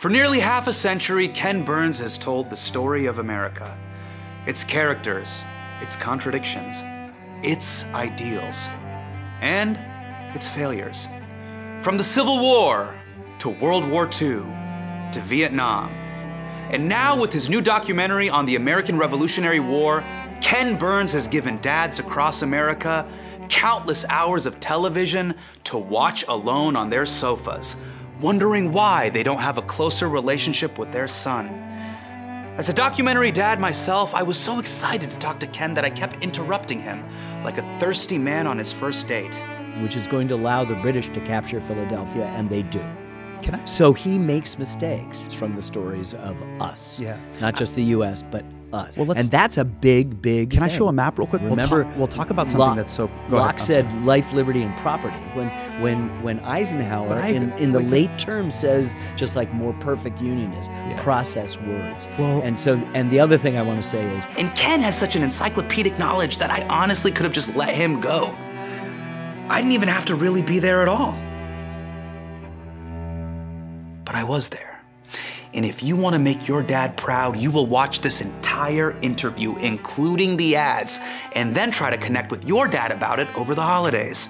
For nearly half a century, Ken Burns has told the story of America. Its characters, its contradictions, its ideals, and its failures. From the Civil War to World War II to Vietnam. And now with his new documentary on the American Revolutionary War, Ken Burns has given dads across America countless hours of television to watch alone on their sofas, wondering why they don't have a closer relationship with their son. As a documentary dad myself, I was so excited to talk to Ken that I kept interrupting him like a thirsty man on his first date. Which is going to allow the British to capture Philadelphia, and they do. Can I? So he makes mistakes from the stories of us. Yeah. Not just the U.S., but us. Well, and that's a big, big Can I thing. show a map real quick? Remember, we'll talk about something that's so... Go Locke ahead. said life, liberty, and property. When Eisenhower in the late term says just like more perfect union is process words. Well, and the other thing I want to say is... And Ken has such an encyclopedic knowledge that I honestly could have just let him go. I didn't even have to really be there at all. But I was there. And if you want to make your dad proud, you will watch this entire interview, including the ads, and then try to connect with your dad about it over the holidays.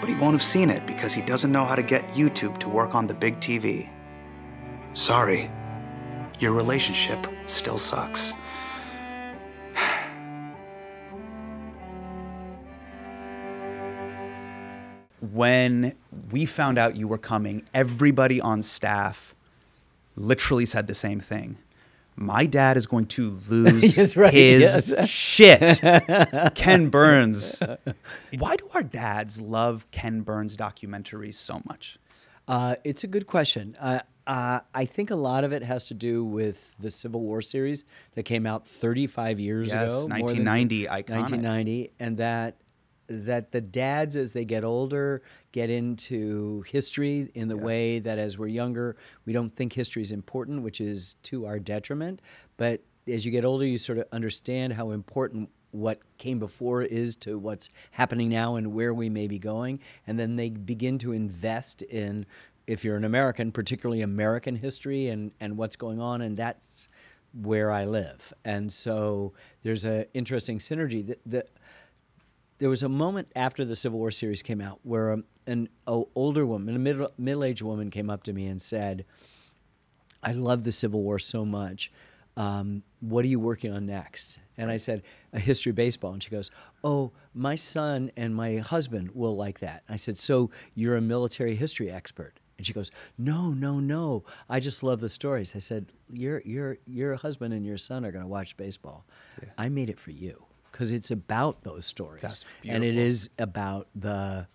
But he won't have seen it because he doesn't know how to get YouTube to work on the big TV. Sorry, your relationship still sucks. When we found out you were coming, everybody on staff literally said the same thing. My dad is going to lose his shit. Ken Burns. Why do our dads love Ken Burns documentaries so much? It's a good question. I think a lot of it has to do with the Civil War series that came out 35 years ago. Yes, 1990, iconic. 1990, and that the dads, as they get older, get into history in the way that as we're younger, we don't think history is important, which is to our detriment. But as you get older, you sort of understand how important what came before is to what's happening now and where we may be going. And then they begin to invest in, if you're an American, particularly American history and what's going on, and that's where I live. And so there's an interesting synergy. There was a moment after the Civil War series came out where an older woman, a middle-aged woman came up to me and said, I love the Civil War so much. What are you working on next? And I said, a history of baseball. And she goes, oh, my son and my husband will like that. I said, so you're a military history expert? And she goes, no. I just love the stories. I said, your husband and your son are going to watch baseball. Yeah. I made it for you. Because it's about those stories, and it is about the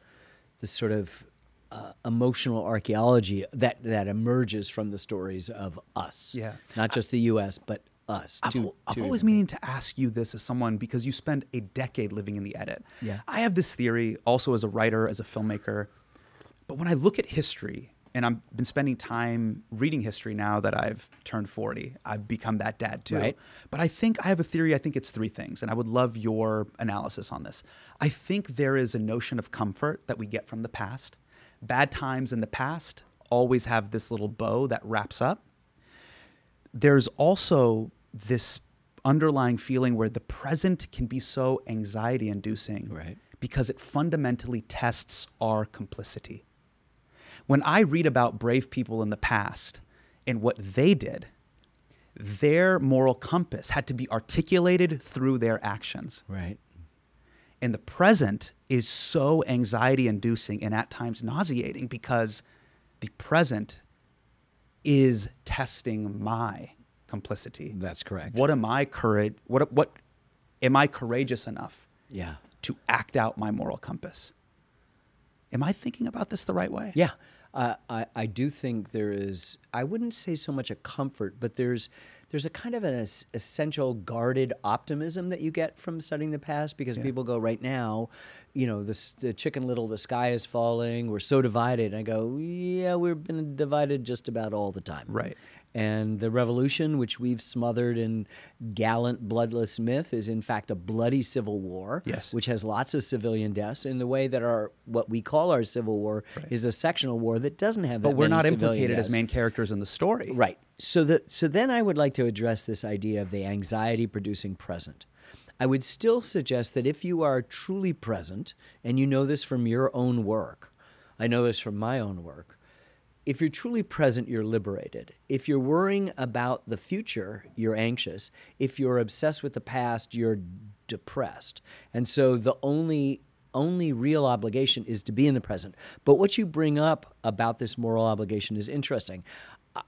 sort of emotional archaeology that emerges from the stories of us. Yeah, not just the U.S., but us. I've always meaning to ask you this as someone, because you spend a decade living in the edit. Yeah, I have this theory also as a writer, as a filmmaker, but when I look at history. And I've been spending time reading history now that I've turned 40. I've become that dad too. Right. But I think I have a theory. I think it's three things. And I would love your analysis on this. I think there is a notion of comfort that we get from the past. Bad times in the past always have this little bow that wraps up. There's also this underlying feeling where the present can be so anxiety-inducing, right, because it fundamentally tests our complicity. When I read about brave people in the past and what they did, their moral compass had to be articulated through their actions. Right. And the present is so anxiety-inducing and at times nauseating because the present is testing my complicity. That's correct. What am I What am I courageous enough? Yeah. To act out my moral compass? Am I thinking about this the right way? Yeah. I do think there is, I wouldn't say so much a comfort, but there's a kind of an essential guarded optimism that you get from studying the past, because people go, right now, the Chicken Little, the sky is falling, we're so divided. And I go, yeah, we've been divided just about all the time. Right. And the revolution, which we've smothered in gallant, bloodless myth, is in fact a bloody civil war, yes, which has lots of civilian deaths in the way that what we call our civil war is a sectional war that doesn't have that many civilian deaths. But we're not implicated as main characters in the story. Right. So then I would like to address this idea of the anxiety-producing present. I would still suggest that if you are truly present, and you know this from your own work, I know this from my own work, if you're truly present, you're liberated. If you're worrying about the future, you're anxious. If you're obsessed with the past, you're depressed. And so the only real obligation is to be in the present. But what you bring up about this moral obligation is interesting.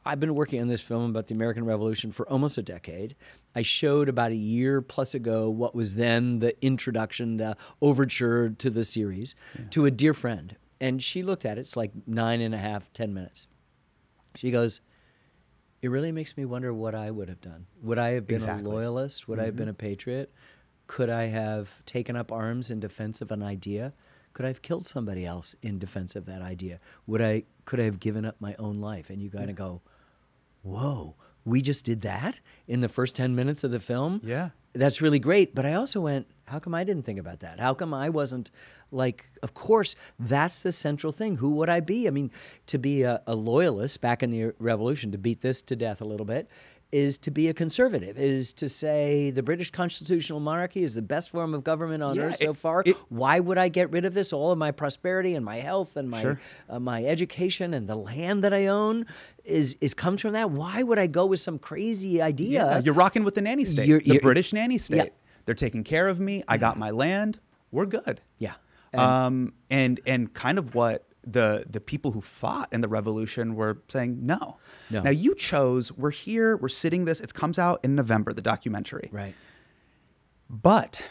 I've been working on this film about the American Revolution for almost a decade. I showed about a year plus ago what was then the introduction, the overture to the series, to a dear friend. And she looked at it. It's like 9.5, 10 minutes. She goes, it really makes me wonder what I would have done. Would I have been a loyalist? Would I have been a patriot? Could I have taken up arms in defense of an idea? Could I have killed somebody else in defense of that idea? Could I have given up my own life? And you kind of go, whoa, we just did that in the first 10 minutes of the film? Yeah. That's really great. But I also went, how come I didn't think about that? How come I wasn't like, of course, that's the central thing. Who would I be? I mean, to be a loyalist back in the Revolution, to beat this to death a little bit, is to be a conservative, is to say the British constitutional monarchy is the best form of government on earth so far. Why would I get rid of this? All of my prosperity and my health and my my education and the land that I own comes from that. Why would I go with some crazy idea? Yeah, you're rocking with the nanny state, the British nanny state. Yeah. They're taking care of me. I got my land. We're good. Yeah. And kind of what the people who fought in the revolution were saying, no. Now you chose, we're here, we're sitting this, it comes out in November, the documentary. Right. But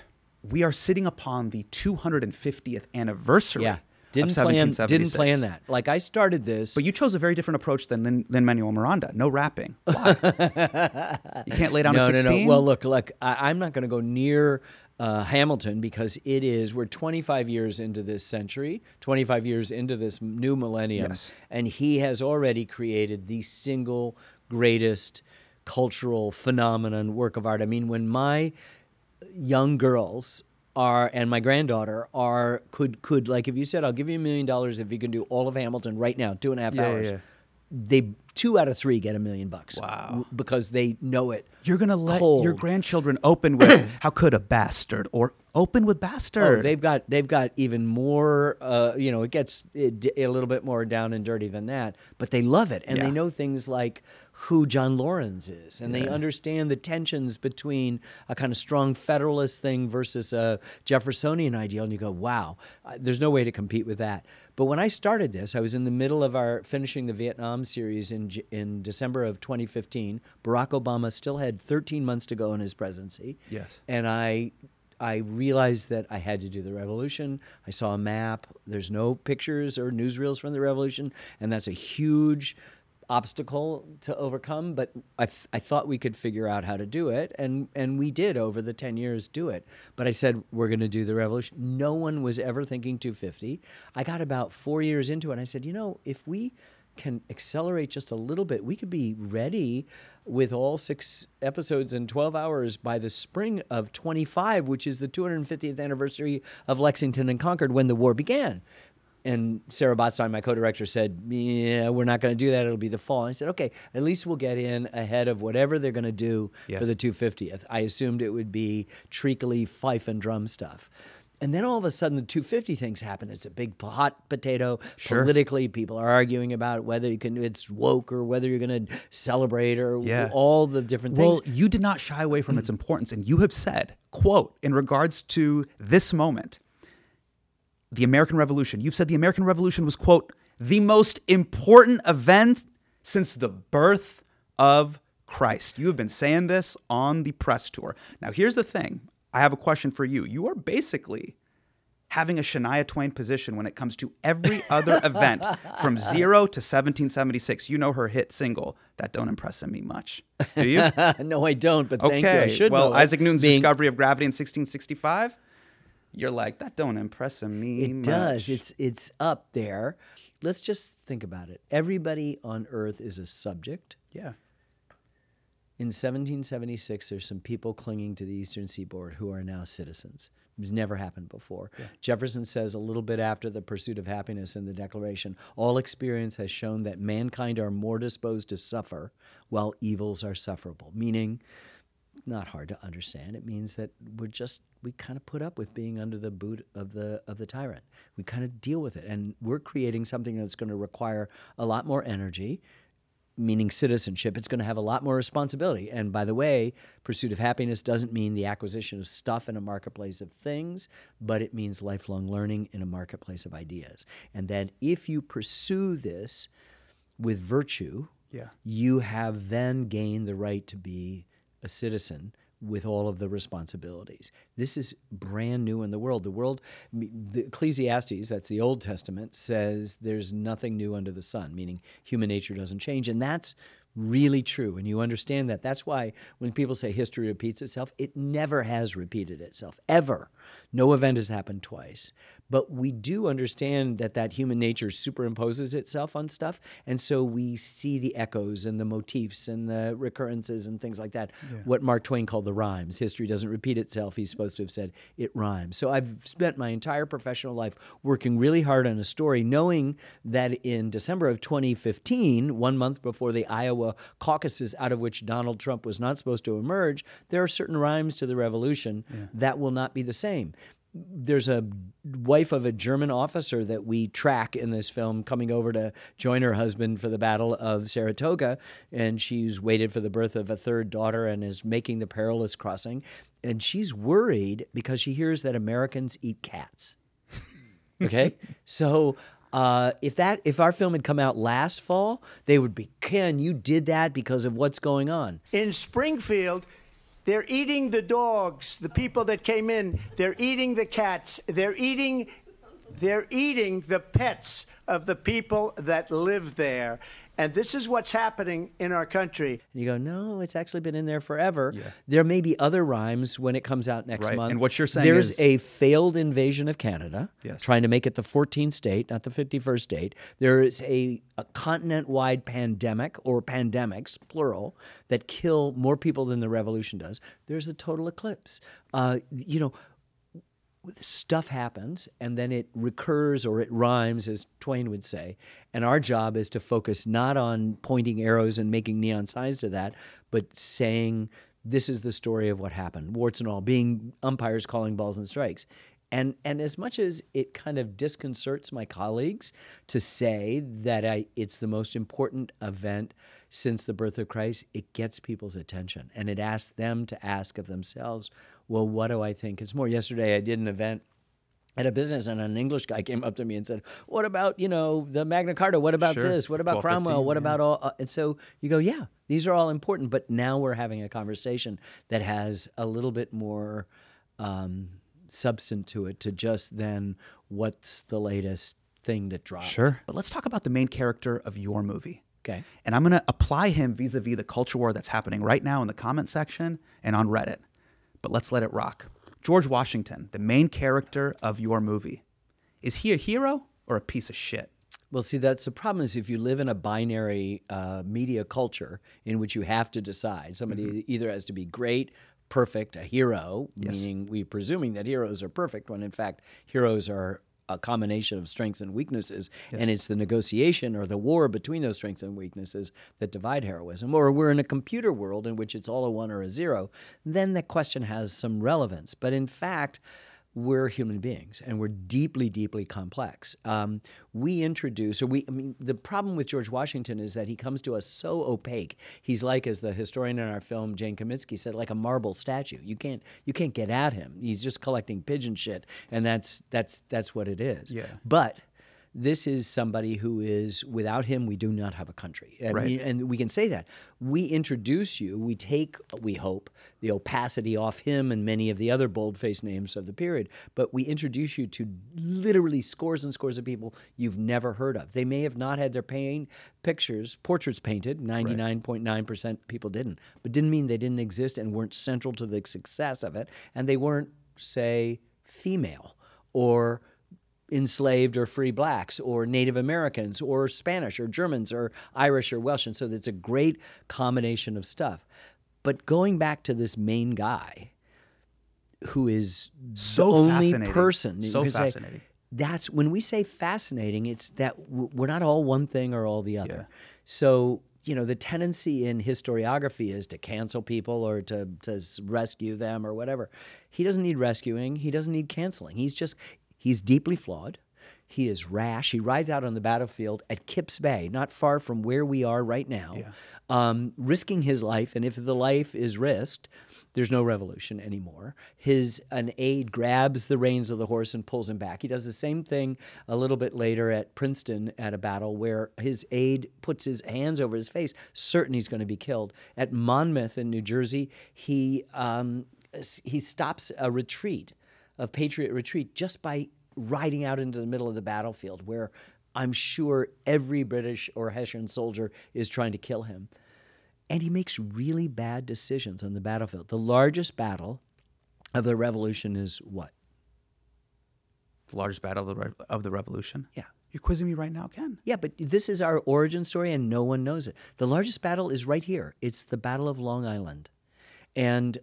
we are sitting upon the 250th anniversry of 1776. Didn't plan that. Like I started this. But you chose a very different approach than Manuel Miranda. No rapping. Why? You can't lay down a 16? No. Well, look, I'm not going to go near Hamilton because we're 25 years into this century, 25 years into this new millennium, and he has already created the single greatest cultural phenomenon, work of art. I mean, when my young girls and my granddaughter could like, if you said, I'll give you $1 million if you can do all of Hamilton right now, 2.5 hours. They 2 out of 3 get $1 million. Wow! Because they know it. You're gonna let your grandchildren open with "How could a bastard?" or open with "Bastard." Oh, they've got even more. It gets a little bit more down and dirty than that, but they love it, and they know things like who John Lawrence is, and they understand the tensions between a kind of strong Federalist thing versus a Jeffersonian ideal, and you go, wow, there's no way to compete with that. But when I started this, I was in the middle of finishing the Vietnam series in December of 2015. Barack Obama still had 13 months to go in his presidency. Yes. And I realized that I had to do the revolution. I saw a map. There's no pictures or newsreels from the revolution, and that's a huge obstacle to overcome, but I thought we could figure out how to do it, and we did over the 10 years do it. But I said, we're going to do the revolution. No one was ever thinking 250. I got about 4 years into it, and I said, if we can accelerate just a little bit, we could be ready with all 6 episodes in 12 hours by the spring of 25, which is the 250th anniversary of Lexington and Concord when the war began. And Sarah Botstein, my co-director, said, yeah, we're not going to do that. It'll be the fall. And I said, okay, at least we'll get in ahead of whatever they're going to do for the 250th. I assumed it would be treacly fife and drum stuff. And then all of a sudden, the 250 things happen. It's a big hot potato. Politically, people are arguing about whether it's woke or whether you're going to celebrate or all the different things. Well, you did not shy away from its importance. And you have said, quote, in regards to this moment, the American Revolution, you've said the American Revolution was, quote, the most important event since the birth of Christ. You have been saying this on the press tour. Now, here's the thing. I have a question for you. You are basically having a Shania Twain position when it comes to every other event from 0 to 1776. You know her hit single, That Don't Impress Me Much. Do you? No, I don't, but thank you. I should know. Isaac Newton's discovery of gravity in 1665. you're like, that don't impress me It much. does. It's up there. Let's just think about it. Everybody on Earth is a subject. Yeah. In 1776, there's some people clinging to the Eastern Seaboard who are now citizens. It's never happened before. Yeah. Jefferson says a little bit after the pursuit of happiness in the Declaration, all experience has shown that mankind are more disposed to suffer while evils are sufferable, meaning not hard to understand. It means that we kind of put up with being under the boot of the tyrant. We kind of deal with it, and we're creating something that's going to require a lot more energy, meaning citizenship. It's going to have a lot more responsibility. And by the way, pursuit of happiness doesn't mean the acquisition of stuff in a marketplace of things, but it means lifelong learning in a marketplace of ideas. And that if you pursue this with virtue, you have then gained the right to be a citizen with all of the responsibilities. This is brand new in the world. The Ecclesiastes, that's the Old Testament, says there's nothing new under the sun, meaning human nature doesn't change. And that's really true. And you understand that. That's why when people say history repeats itself, it never has repeated itself, ever. No event has happened twice. But we do understand that human nature superimposes itself on stuff, and so we see the echoes and the motifs and the recurrences and things like that. Yeah. What Mark Twain called the rhymes. History doesn't repeat itself. He's supposed to have said it rhymes. So I've spent my entire professional life working really hard on a story, knowing that in December of 2015, 1 month before the Iowa caucuses out of which Donald Trump was not supposed to emerge, there are certain rhymes to the revolution that will not be the same. There's a wife of a German officer that we track in this film coming over to join her husband for the Battle of Saratoga, and she's waited for the birth of a third daughter and is making the perilous crossing, and she's worried because she hears that Americans eat cats. Okay? So if our film had come out last fall, they would be, Ken, you did that because of what's going on. In Springfield, they're eating the dogs, the people that came in. They're eating the cats. They're eating the pets of the people that live there. And this is what's happening in our country. And you go, no, it's actually been in there forever. Yeah. There may be other rhymes when it comes out next month. And what you're saying There's a failed invasion of Canada, trying to make it the 14th state, not the 51st state. There is a continent-wide pandemic, or pandemics, plural, that kill more people than the revolution does. There's a total eclipse. Stuff happens, and then it recurs or it rhymes, as Twain would say. And our job is to focus not on pointing arrows and making neon signs to that, but saying this is the story of what happened, warts and all, being umpires calling balls and strikes. And as much as it kind of disconcerts my colleagues to say that it's the most important event since the birth of Christ, it gets people's attention. And it asks them to ask of themselves, well, what do I think it's more? Yesterday I did an event at a business, and an English guy came up to me and said, what about, the Magna Carta? What about this? What about Cromwell? What about all? And so you go, yeah, these are all important. But now we're having a conversation that has a little bit more substance to it, to just then what's the latest thing that dropped. Sure. But let's talk about the main character of your movie. Okay. And I'm going to apply him vis-a-vis the culture war that's happening right now in the comment section and on Reddit. But let's let it rock. George Washington, the main character of your movie. Is he a hero or a piece of shit? Well, see, that's the problem is if you live in a binary media culture in which you have to decide, somebody either has to be great, perfect, a hero, meaning we're presuming that heroes are perfect, when in fact heroes are a combination of strengths and weaknesses, and it's the negotiation or the war between those strengths and weaknesses that divide heroism. Or we're in a computer world in which it's all a 1 or a 0, then the question has some relevance. But in fact, we're human beings, and we're deeply, deeply complex. The problem with George Washington is that he comes to us so opaque. He's like, as the historian in our film, Jane Kaminsky, said, like a marble statue. You can't get at him. He's just collecting pigeon shit, and that's what it is. Yeah. But this is somebody who is, without him, we do not have a country. And we can say that. We introduce you, we take, we hope, the opacity off him and many of the other bold-faced names of the period, but we introduce you to literally scores and scores of people you've never heard of. They may have not had their portraits painted, 99.9% people didn't, but didn't mean they didn't exist and weren't central to the success of it, and they weren't, say, female or enslaved or free blacks or Native Americans or Spanish or Germans or Irish or Welsh. And so it's a great combination of stuff. But going back to this main guy, who is so the only fascinating. person. So fascinating. That's when we say fascinating, it's that we're not all one thing or all the other. Yeah. So, the tendency in historiography is to cancel people or to rescue them or whatever. He doesn't need rescuing. He doesn't need canceling. He's deeply flawed. He is rash. He rides out on the battlefield at Kips Bay, not far from where we are right now, risking his life. And if the life is risked, there's no revolution anymore. An aide grabs the reins of the horse and pulls him back. He does the same thing a little bit later at Princeton at a battle where his aide puts his hands over his face, certain he's going to be killed. At Monmouth in New Jersey, he stops a retreat, a Patriot retreat, just by riding out into the middle of the battlefield where I'm sure every British or Hessian soldier is trying to kill him. And he makes really bad decisions on the battlefield. The largest battle of the Revolution is what? The largest battle of the Revolution? Yeah. You're quizzing me right now, Ken. Yeah, but this is our origin story and no one knows it. The largest battle is right here. It's the Battle of Long Island. And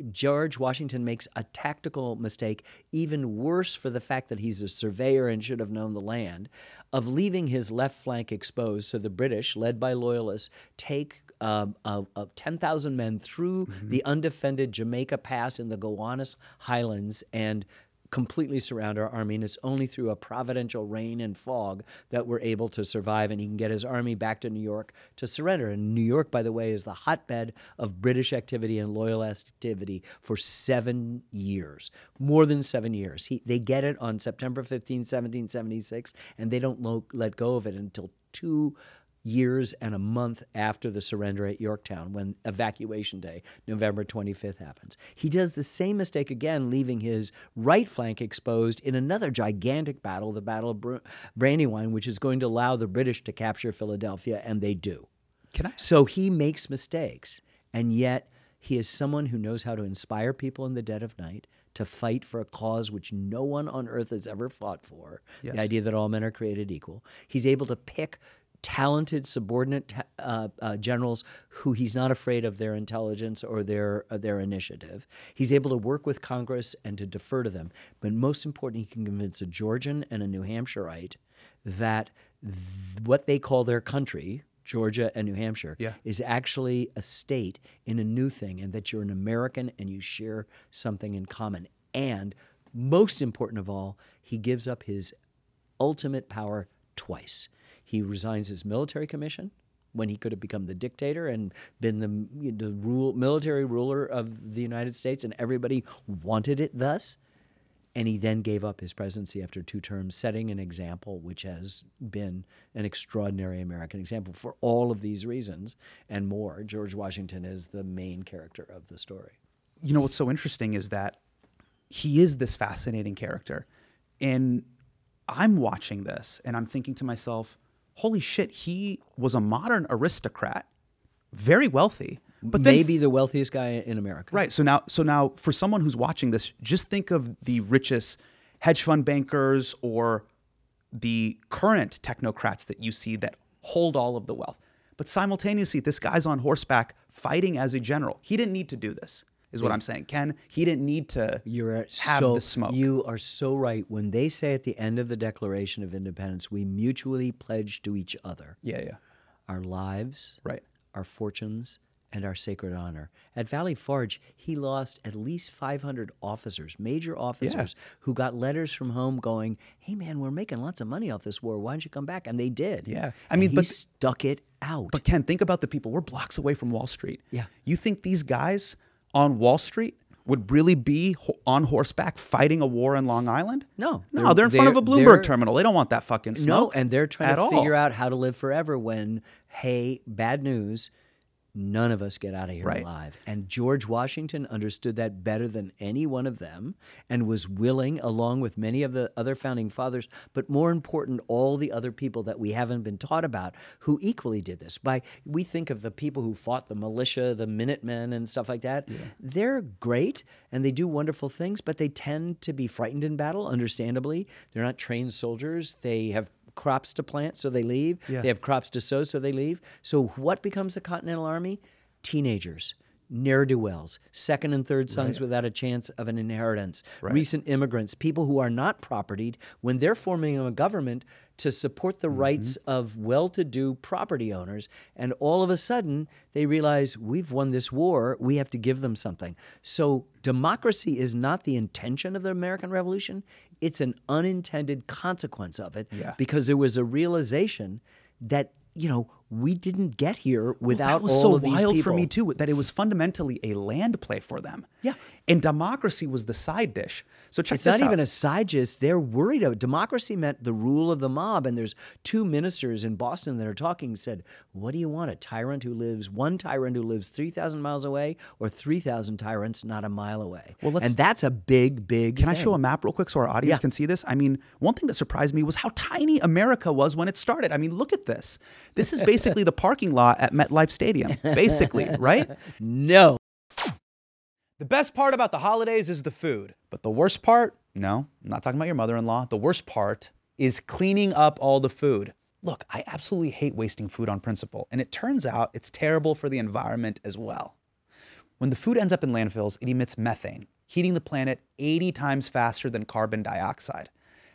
George Washington makes a tactical mistake, even worse for the fact that he's a surveyor and should have known the land, of leaving his left flank exposed. So the British, led by Loyalists, take 10,000 men through the undefended Jamaica Pass in the Gowanus Highlands and completely surround our army, and it's only through a providential rain and fog that we're able to survive, and he can get his army back to New York to surrender. And New York, by the way, is the hotbed of British activity and Loyalist activity for 7 years, more than 7 years. They get it on September 15, 1776, and they don't let go of it until 2 years and a month after the surrender at Yorktown, when Evacuation Day, November 25th, happens. He does the same mistake again, leaving his right flank exposed in another gigantic battle, the Battle of Brandywine, which is going to allow the British to capture Philadelphia, and they do. So he makes mistakes, and yet he is someone who knows how to inspire people in the dead of night to fight for a cause which no one on earth has ever fought for, the idea that all men are created equal. He's able to pick talented subordinate generals who he's not afraid of their intelligence or their initiative. He's able to work with Congress and to defer to them. But most important, he can convince a Georgian and a New Hampshireite that what they call their country, Georgia and New Hampshire, is actually a state in a new thing, and that you're an American and you share something in common. And most important of all, he gives up his ultimate power twice. He resigns his military commission when he could have become the dictator and been the military ruler of the United States, and everybody wanted it thus. And he then gave up his presidency after 2 terms, setting an example which has been an extraordinary American example. For all of these reasons and more, George Washington is the main character of the story. You know, what's so interesting is that he is this fascinating character. And I'm watching this and I'm thinking to myself, holy shit, he was a modern aristocrat, very wealthy. But maybe the wealthiest guy in America. Right. So now for someone who's watching this, just think of the richest hedge fund bankers or the current technocrats that you see that hold all of the wealth. But simultaneously, this guy's on horseback fighting as a general. He didn't need to do this, is what I'm saying. Ken, he didn't need to have the smoke. You are so right. When they say at the end of the Declaration of Independence, we mutually pledge to each other our lives, our fortunes, and our sacred honor. At Valley Forge, he lost at least 500 officers, major officers, who got letters from home going, hey man, we're making lots of money off this war. Why don't you come back? And they did. Yeah. He stuck it out. But Ken, think about the people. We're blocks away from Wall Street. Yeah. You think these guys on Wall Street would really be on horseback fighting a war in Long Island? No. They're in front of a Bloomberg terminal. They don't want that fucking smoke. No, and they're trying to figure out how to live forever when, hey, bad news, none of us get out of here alive. And George Washington understood that better than any one of them and was willing, along with many of the other founding fathers, but more important, all the other people that we haven't been taught about who equally did this. We think of the people who fought the militia, the Minutemen and stuff like that. Yeah. They're great and they do wonderful things, but they tend to be frightened in battle, understandably. They're not trained soldiers. They have crops to plant, so they leave. Yeah. They have crops to sow, so they leave. So what becomes the Continental Army? Teenagers, ne'er-do-wells, second and third sons without a chance of an inheritance, recent immigrants, people who are not propertied when they're forming a government to support the rights of well-to-do property owners. And all of a sudden, they realize, we've won this war, we have to give them something. So democracy is not the intention of the American Revolution. It's an unintended consequence of it because there was a realization that, we didn't get here without all of these people. That was so wild for me, too, that it was fundamentally a land play for them. Yeah. And democracy was the side dish. So check it's this out. It's not even a side dish. They're worried about democracy meant the rule of the mob. And there's 2 ministers in Boston that are talking, said, what do you want? One tyrant who lives 3,000 miles away or 3,000 tyrants not a mile away? And that's a big thing. Can I show a map real quick so our audience can see this? I mean, one thing that surprised me was how tiny America was when it started. I mean, look at this. This is basically the parking lot at MetLife Stadium, basically, right? No. The best part about the holidays is the food. But the worst part, no, I'm not talking about your mother-in-law. The worst part is cleaning up all the food. Look, I absolutely hate wasting food on principle. And it turns out it's terrible for the environment as well. When the food ends up in landfills, it emits methane, heating the planet 80 times faster than carbon dioxide.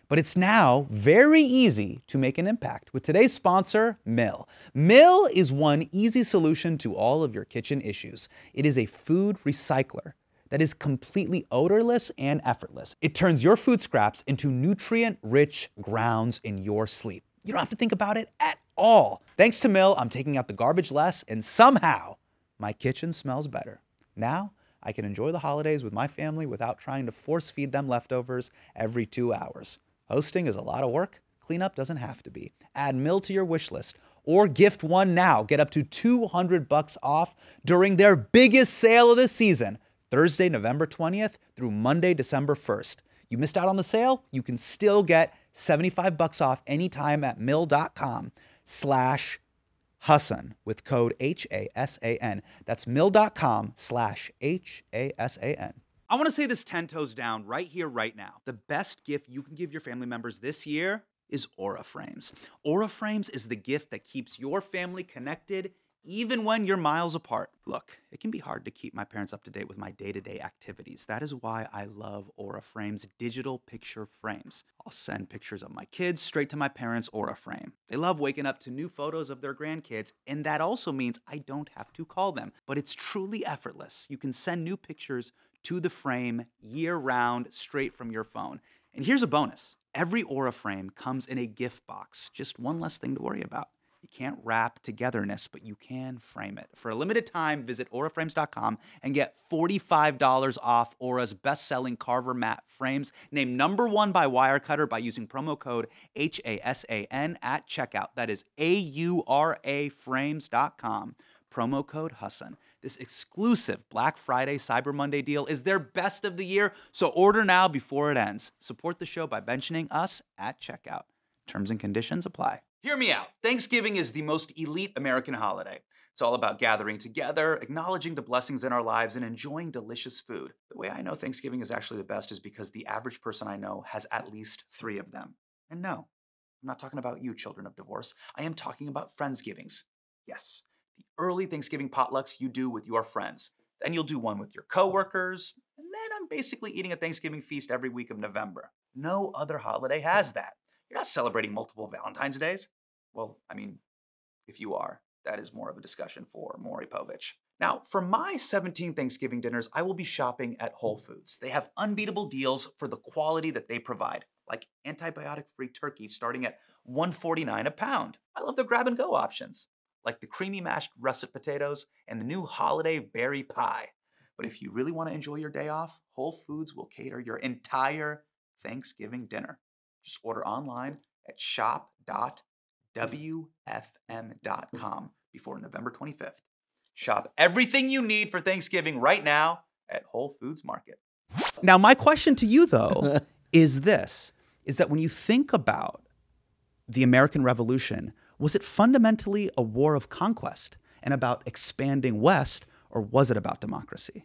But it's now very easy to make an impact with today's sponsor, Mill. Mill is one easy solution to all of your kitchen issues. It is a food recycler that is completely odorless and effortless. It turns your food scraps into nutrient-rich grounds in your sleep. You don't have to think about it at all. Thanks to Mill, I'm taking out the garbage less, and somehow my kitchen smells better. Now, I can enjoy the holidays with my family without trying to force feed them leftovers every 2 hours. Hosting is a lot of work. Cleanup doesn't have to be. Add Mill to your wish list or gift one now. Get up to $200 off during their biggest sale of the season, Thursday, November 20th through Monday, December 1st. You missed out on the sale? You can still get $75 off anytime at mill.com/Hasan with code HASAN. That's mill.com/HASAN. I want to say this 10 toes down right here, right now. The best gift you can give your family members this year is Aura Frames. Aura Frames is the gift that keeps your family connected even when you're miles apart. Look, it can be hard to keep my parents up to date with my day-to-day activities. That is why I love Aura Frames digital picture frames. I'll send pictures of my kids straight to my parents' Aura Frame. They love waking up to new photos of their grandkids, and that also means I don't have to call them. But it's truly effortless. You can send new pictures to the frame year-round straight from your phone. And here's a bonus. Every Aura Frame comes in a gift box. Just one less thing to worry about. You can't wrap togetherness, but you can frame it. For a limited time, visit auraframes.com and get $45 off Aura's best-selling Carver matte frames, named #1 by Wirecutter by using promo code HASAN at checkout. That is AURAFrames.com. Promo code Hasan. This exclusive Black Friday Cyber Monday deal is their best of the year, so order now before it ends. Support the show by mentioning us at checkout. Terms and conditions apply. Hear me out. Thanksgiving is the most elite American holiday. It's all about gathering together, acknowledging the blessings in our lives, and enjoying delicious food. The way I know Thanksgiving is actually the best is because the average person I know has at least 3 of them. And no, I'm not talking about you, children of divorce. I am talking about Friendsgivings. Yes, the early Thanksgiving potlucks you do with your friends. Then you'll do one with your coworkers, and then I'm basically eating a Thanksgiving feast every week of November. No other holiday has that. You're not celebrating multiple Valentine's Days. Well, I mean, if you are, that is more of a discussion for Maury Povich. Now, for my 17 Thanksgiving dinners, I will be shopping at Whole Foods. They have unbeatable deals for the quality that they provide, like antibiotic-free turkey starting at $1.49 a pound. I love their grab-and-go options, like the creamy mashed russet potatoes and the new holiday berry pie. But if you really want to enjoy your day off, Whole Foods will cater your entire Thanksgiving dinner. Just order online at shop.wfm.com before November 25th. Shop everything you need for Thanksgiving right now at Whole Foods Market. Now, my question to you, though, is that when you think about the American Revolution, was it fundamentally a war of conquest and about expanding west, or was it about democracy?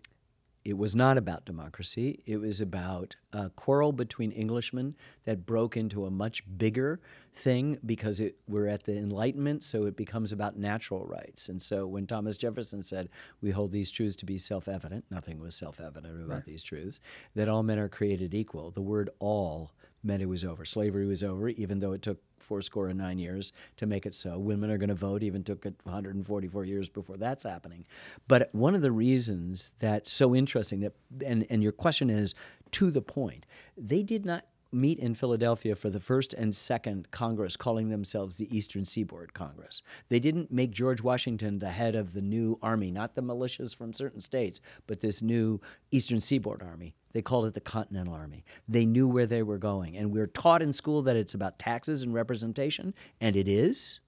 It was not about democracy. It was about a quarrel between Englishmen that broke into a much bigger thing because we're at the Enlightenment, so it becomes about natural rights. And so when Thomas Jefferson said, we hold these truths to be self-evident, nothing was self-evident about these truths, that all men are created equal. The word all meant it was over. Slavery was over, even though it took 69 years to make it so. Women are going to vote, even took it 144 years before that's happening. But one of the reasons that's so interesting, that, and your question is to the point, they did not meet in Philadelphia for the first and second Congress, calling themselves the Eastern Seaboard Congress. They didn't make George Washington the head of the new army, not the militias from certain states, but this new Eastern Seaboard Army. They called it the Continental Army. They knew where they were going. And we're taught in school that it's about taxes and representation, and it is.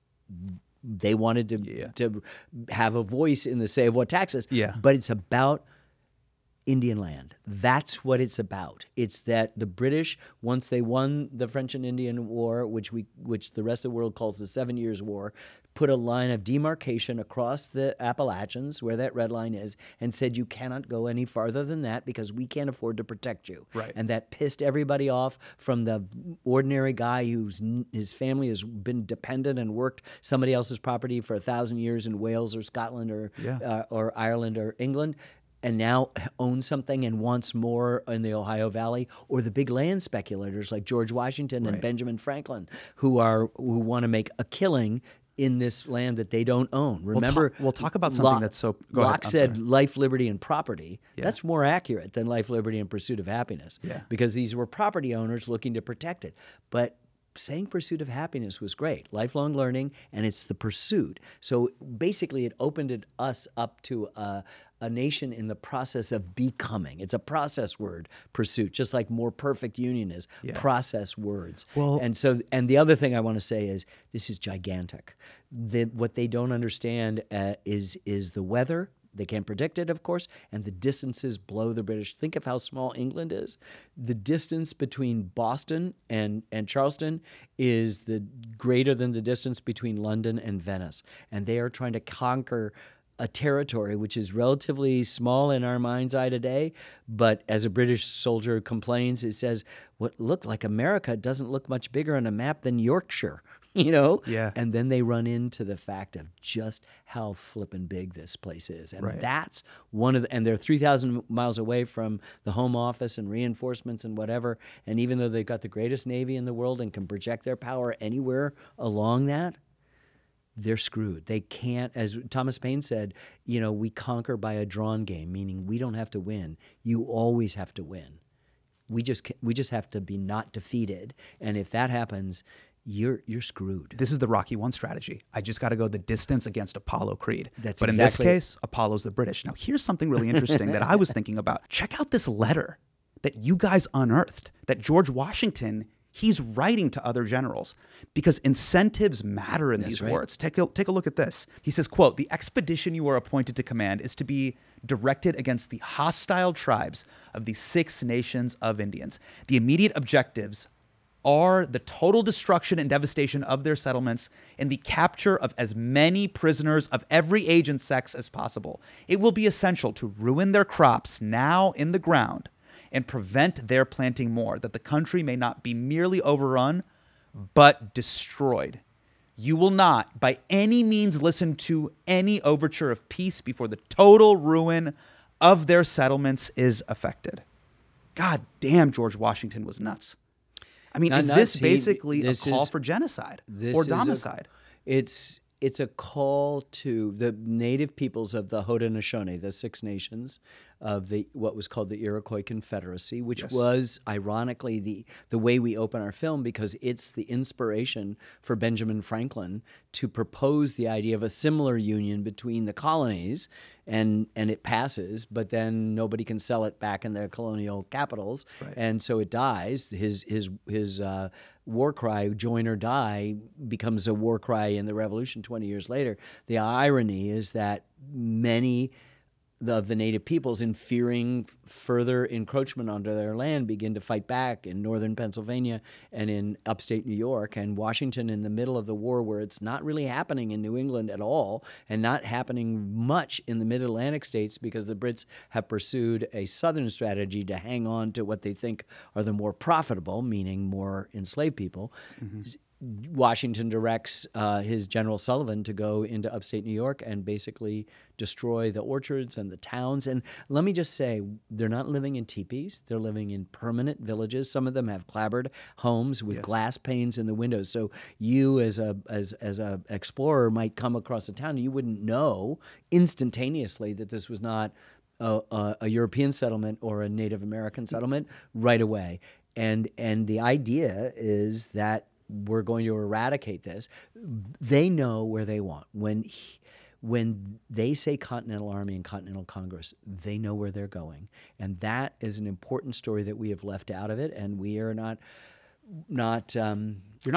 They wanted to have a voice in the say of what taxes, but it's about Indian land. That's what it's about. It's that the British, once they won the French and Indian War, which the rest of the world calls the 7 Years' War, put a line of demarcation across the Appalachians, where that red line is, and said you cannot go any farther than that because we can't afford to protect you. Right. And that pissed everybody off, from the ordinary guy his family has been dependent and worked somebody else's property for 1,000 years in Wales or Scotland or Ireland or England, and now owns something and wants more in the Ohio Valley, or the big land speculators like George Washington and Benjamin Franklin, who want to make a killing in this land that they don't own. Remember, we'll talk about something that's so. Locke said life, liberty, and property. Yeah. That's more accurate than life, liberty, and pursuit of happiness. Yeah. Because these were property owners looking to protect it. But saying pursuit of happiness was great. Lifelong learning, and it's the pursuit. So basically, it opened us up to a nation in the process of becoming. It's a process word, pursuit, just like more perfect union is process words. Well, and the other thing I want to say is this is gigantic. What they don't understand is the weather. They can't predict it, of course, and the distances blow the British. Think of how small England is. The distance between Boston and Charleston is greater than the distance between London and Venice. And they are trying to conquer a territory which is relatively small in our mind's eye today, but as a British soldier complains, it says, what looked like America doesn't look much bigger on a map than Yorkshire. You know? Yeah. And then they run into the fact of just how flippin' big this place is. And that's one of and they're 3,000 miles away from the Home Office and reinforcements and whatever. And even though they've got the greatest Navy in the world and can project their power anywhere along that, they're screwed. They can't, as Thomas Paine said, we conquer by a drawn game, meaning we don't have to win. You always have to win. We just have to be not defeated. And if that happens, you're screwed. This is the Rocky I strategy. I just got to go the distance against Apollo Creed. But in this case, Apollo's the British. Now, here's something really interesting that I was thinking about. Check out this letter that you guys unearthed, that George Washington, he's writing to other generals, because incentives matter in these wars. Take a look at this. He says, quote, "The expedition you are appointed to command is to be directed against the hostile tribes of the 6 nations of Indians. The immediate objectives are the total destruction and devastation of their settlements and the capture of as many prisoners of every age and sex as possible. It will be essential to ruin their crops now in the ground and prevent their planting more, that the country may not be merely overrun, but destroyed. You will not by any means listen to any overture of peace before the total ruin of their settlements is effected." God damn, George Washington was nuts. I mean, is this basically a call for genocide or domicide? It's a call to the native peoples of the Haudenosaunee, the 6 nations of what was called the Iroquois Confederacy, which was ironically the way we open our film, because it's the inspiration for Benjamin Franklin to propose the idea of a similar union between the colonies and it passes, but then nobody can sell it back in the colonial capitals, and so it dies. His war cry, join or die, becomes a war cry in the revolution 20 years later. The irony is that many of the native peoples, in fearing further encroachment onto their land, begin to fight back in northern Pennsylvania and in upstate New York. And Washington, in the middle of the war, where it's not really happening in New England at all and not happening much in the mid-Atlantic states, because the Brits have pursued a southern strategy to hang on to what they think are the more profitable, meaning more enslaved people. Washington directs his General Sullivan to go into upstate New York and basically destroy the orchards and the towns. And let me just say, they're not living in teepees. They're living in permanent villages. Some of them have clapboard homes with glass panes in the windows. So you, as a explorer, might come across a town and you wouldn't know instantaneously that this was not a European settlement or a Native American settlement right away. And the idea is that we're going to eradicate this. They know where they want. When they say Continental Army and Continental Congress, they know where they're going. And that is an important story that we have left out of it, and we are not You're not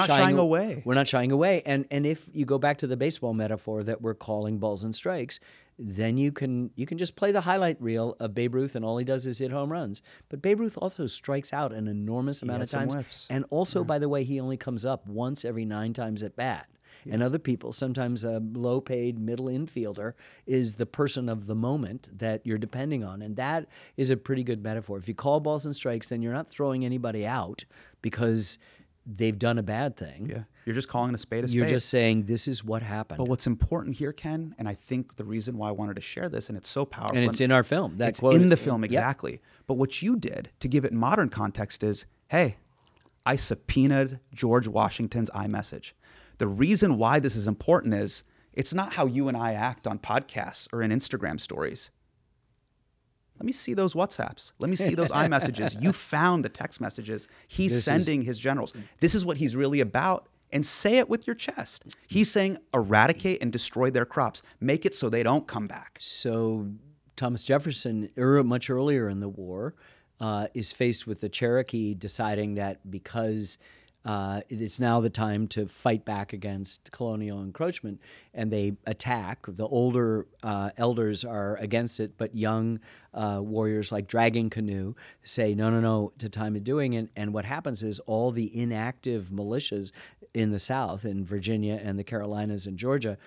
shying away. We're not shying away. And if you go back to the baseball metaphor that we're calling balls and strikes, then you can just play the highlight reel of Babe Ruth, and all he does is hit home runs. But Babe Ruth also strikes out an enormous amount of times. And also, by the way, he only comes up once every 9 times at bat. And other people, sometimes a low-paid middle infielder, is the person of the moment that you're depending on. And that is a pretty good metaphor. If you call balls and strikes, then you're not throwing anybody out because they've done a bad thing. Yeah, you're just calling a spade a spade. You're just saying, this is what happened. But what's important here, Ken, and I think the reason why I wanted to share this, and it's so powerful. And it's in our film. It's in the film, exactly. Yep. But what you did to give it modern context is, hey, I subpoenaed George Washington's iMessage. The reason why this is important is it's not how you and I act on podcasts or in Instagram stories. Let me see those WhatsApps. Let me see those iMessages. You found the text messages he's sending his generals. This is what he's really about. And say it with your chest. He's saying eradicate and destroy their crops. Make it so they don't come back. So Thomas Jefferson, much earlier in the war, is faced with the Cherokee deciding that because it's now the time to fight back against colonial encroachment, and they attack. The older elders are against it, but young warriors like Dragging Canoe say, no, it's a time of doing it. And what happens is all the inactive militias in the South, in Virginia and the Carolinas and Georgia,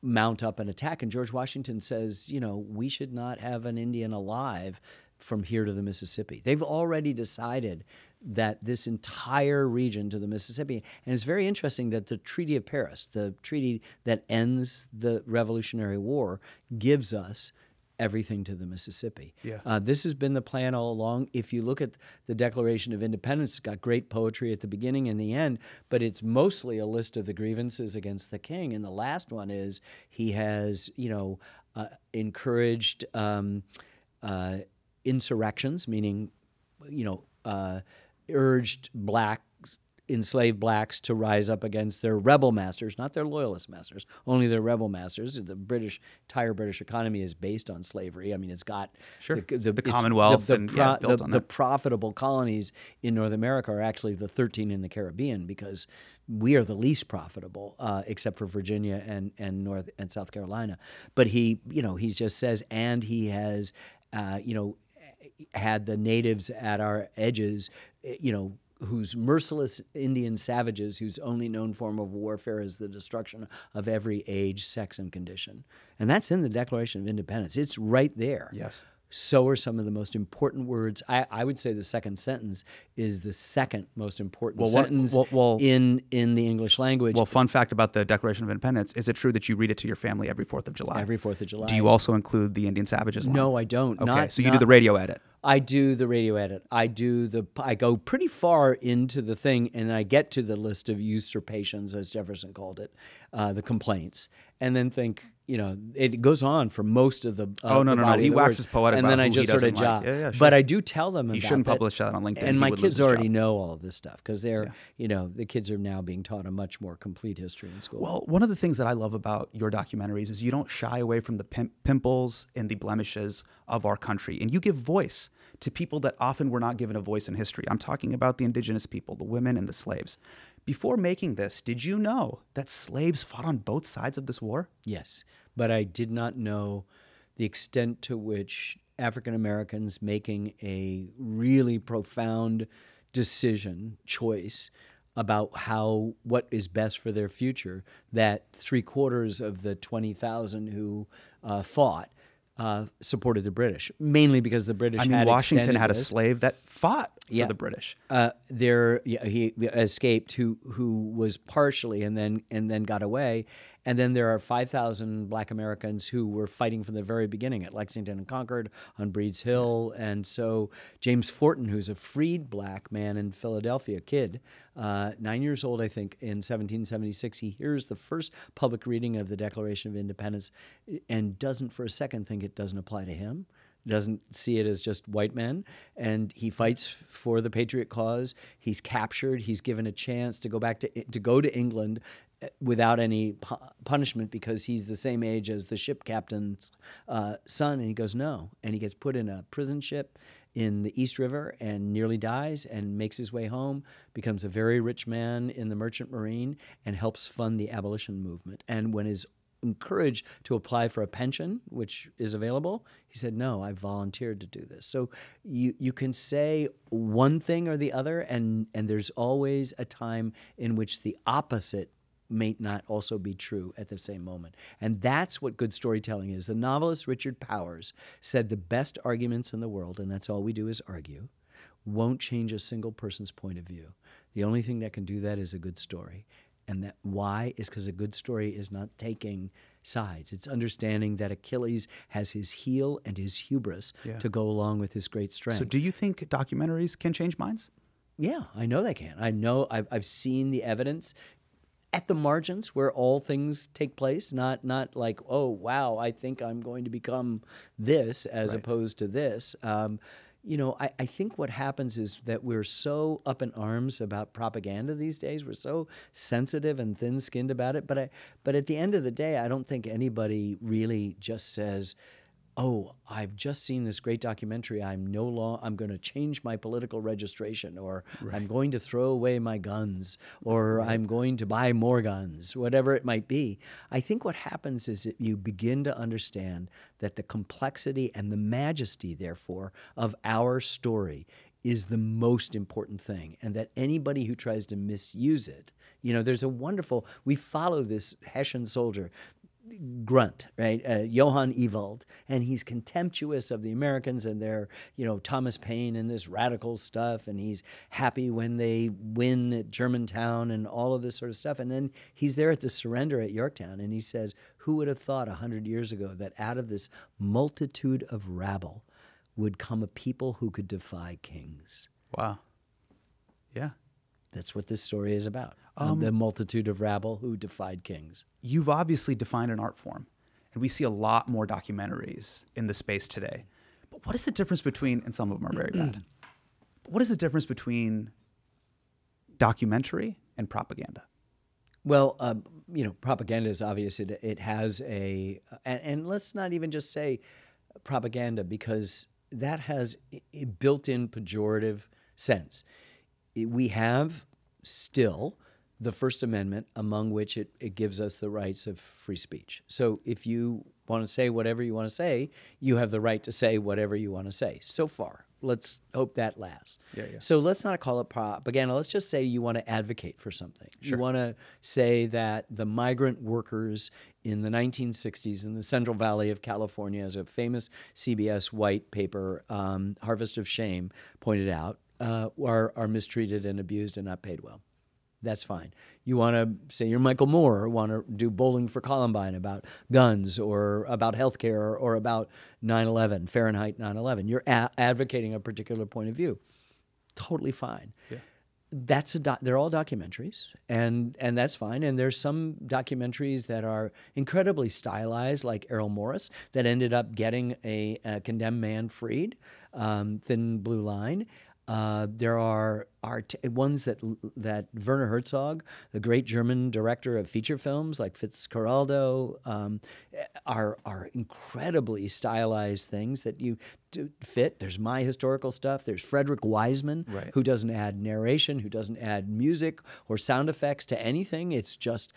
mount up an attack. And George Washington says, we should not have an Indian alive from here to the Mississippi. They've already decided that this entire region to the Mississippi, and it's very interesting that the Treaty of Paris, the treaty that ends the Revolutionary War, gives us everything to the Mississippi. Yeah. This has been the plan all along. If you look at the Declaration of Independence, it's got great poetry at the beginning and the end, but it's mostly a list of the grievances against the king. And the last one is he has, encouraged insurrections, meaning, urged enslaved blacks to rise up against their rebel masters, not their loyalist masters, only their rebel masters. The entire British economy is based on slavery. I mean, it's got the Commonwealth built on the profitable colonies in North America are actually the 13 in the Caribbean, because we are the least profitable, except for Virginia and North and South Carolina. But he just says, and he has, had the natives at our edges, whose merciless Indian savages, whose only known form of warfare is the destruction of every age, sex, and condition. And that's in the Declaration of Independence. It's right there. Yes. So are some of the most important words. I would say the second sentence is the second most important sentence in the English language. Well, fun fact about the Declaration of Independence, is it true that you read it to your family every 4th of July? Every 4th of July. Do you also include the Indian Savages line? No, I don't. Okay, so you do the radio edit. I do the radio edit. I go pretty far into the thing, and I get to the list of usurpations, as Jefferson called it, the complaints, and then think, you know, it goes on for most of the oh no, the no, no. body He of the waxes words. poetic and about then I who just he sort of doesn't like. jog. Yeah, yeah, sure. But I do tell them He about shouldn't that. publish that on LinkedIn. And He my would lose kids his already job. know all of this stuff because they're, you know, the kids are now being taught a much more complete history in school. Well, one of the things that I love about your documentaries is you don't shy away from the pimples and the blemishes of our country, and you give voice to people that often were not given a voice in history. I'm talking about the indigenous people, the women and the slaves. Before making this, did you know that slaves fought on both sides of this war? Yes, but I did not know the extent to which African Americans making a really profound decision, choice about what is best for their future, that 3/4 of the 20,000 who fought supported the British, mainly because the British. I mean, had Washington had a this. slave that fought Yeah. for the British. He escaped, who was partially and then got away, and then there are 5,000 Black Americans who were fighting from the very beginning at Lexington and Concord, on Breed's Hill, and so James Forten, who's a freed Black man in Philadelphia, kid, 9 years old, I think, in 1776, he hears the first public reading of the Declaration of Independence, and doesn't for a second think it doesn't apply to him. Doesn't see it as just white men, and he fights for the patriot cause. He's captured. He's given a chance to go back to go to England without any punishment because he's the same age as the ship captain's son, and he goes no, and he gets put in a prison ship in the East River and nearly dies, and makes his way home, becomes a very rich man in the Merchant Marine, and helps fund the abolition movement. And when his encouraged to apply for a pension, which is available, he said, no, I volunteered to do this. So you can say one thing or the other, and there's always a time in which the opposite may not also be true at the same moment. And that's what good storytelling is. The novelist Richard Powers said the best arguments in the world, and that's all we do is argue, won't change a single person's point of view. The only thing that can do that is a good story. And that why is because a good story is not taking sides. It's understanding that Achilles has his heel and his hubris to go along with his great strength. So do you think documentaries can change minds? Yeah, I know they can. I know I've seen the evidence at the margins where all things take place, not like, oh, wow, I think I'm going to become this as opposed to this. You know, I think what happens is that we're so up in arms about propaganda these days. We're so sensitive and thin-skinned about it. But at the end of the day, I don't think anybody really just says, oh, I've just seen this great documentary. I'm going to change my political registration, or I'm going to throw away my guns, or I'm going to buy more guns, whatever it might be. I think what happens is that you begin to understand that the complexity and the majesty, therefore, of our story is the most important thing, and that anybody who tries to misuse it, you know, there's a wonderful, we follow this Hessian soldier, Grunt, right? Johann Ewald, and he's contemptuous of the Americans and their, you know, Thomas Paine and this radical stuff, and he's happy when they win at Germantown and all of this sort of stuff. And then he's there at the surrender at Yorktown, and he says, who would have thought 100 years ago that out of this multitude of rabble would come a people who could defy kings? Wow. Yeah. That's what this story is about. The multitude of rabble who defied kings. You've obviously defined an art form, and we see a lot more documentaries in the space today. But what is the difference between, and some of them are very bad, but what is the difference between documentary and propaganda? Well, you know, propaganda is obvious. It has and let's not even just say propaganda, because that has a built-in pejorative sense. We have still the First Amendment, among which it gives us the rights of free speech. So if you want to say whatever you want to say, you have the right to say whatever you want to say. So far, let's hope that lasts. Yeah. So let's not call it propaganda. Let's just say you want to advocate for something. Sure. You want to say that the migrant workers in the 1960s in the Central Valley of California, as a famous CBS white paper, Harvest of Shame, pointed out, are mistreated and abused and not paid well. That's fine. You want to say you're Michael Moore, or want to do Bowling for Columbine about guns, or about healthcare, or about 9/11, Fahrenheit 9/11. You're advocating a particular point of view. Totally fine. Yeah. they're all documentaries, and that's fine. And there's some documentaries that are incredibly stylized, like Errol Morris, that ended up getting a condemned man freed, Thin Blue Line. There are ones that Werner Herzog, the great German director of feature films like Fitzcarraldo, are incredibly stylized things that you fit. There's my historical stuff. There's Frederick Wiseman, right, who doesn't add narration, who doesn't add music or sound effects to anything. It's just